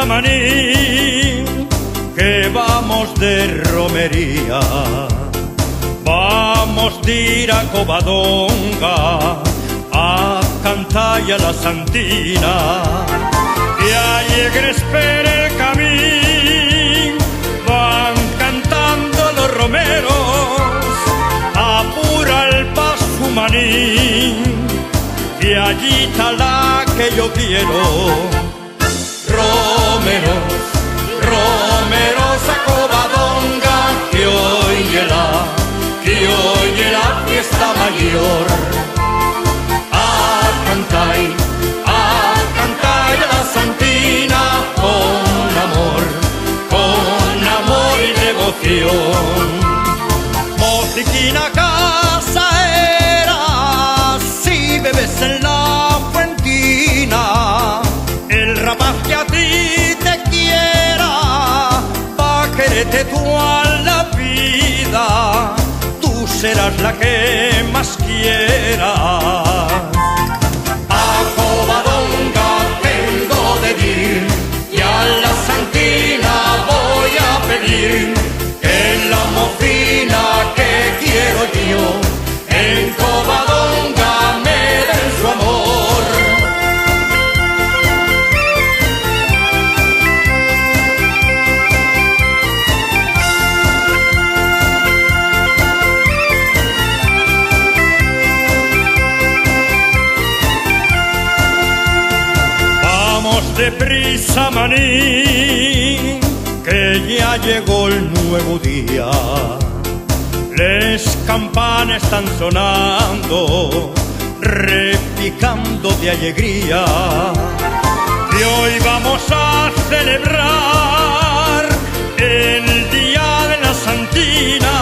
Maní, que vamos de romería. Vamos de ir a Covadonga a cantar a la Santina, y alegre espera el camino, van cantando los romeros, apura el paso Maní, y allí está la que yo quiero. Romeros, romeros a Covadonga, que hoy la fiesta mayor. A cantar a la Santina con amor y devoción. Mosiquina casaera, si bebes en la fuentina, el rapaz que a ti te quiera, pa' quererte toda la vida, tú serás la que más quieras. A Covadonga tengo de ir, y a la Santina voy a pedir que la mocina que quiero yo en Covadonga me den su amor. Deprisa, Maní, que ya llegó el nuevo día. Las campanas están sonando, repicando de alegría. Y hoy vamos a celebrar el día de la Santina.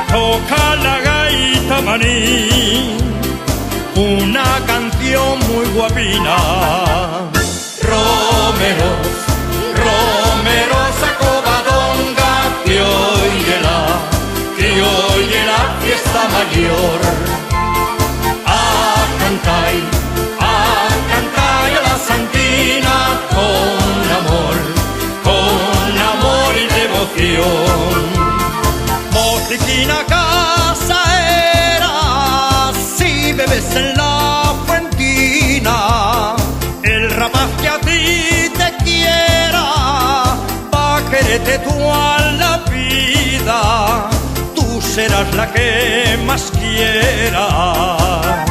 Toca la gaita, Maní, una canción muy guapina. Romeros, romeros a Covadonga, que oye la fiesta mayor. A cantar a la Santina con amor y devoción. Mosiquina casaera, si bebes en la fuentina, el rapaz que a ti te quiera, pa' quererte toda la vida, tú serás la que más quieras.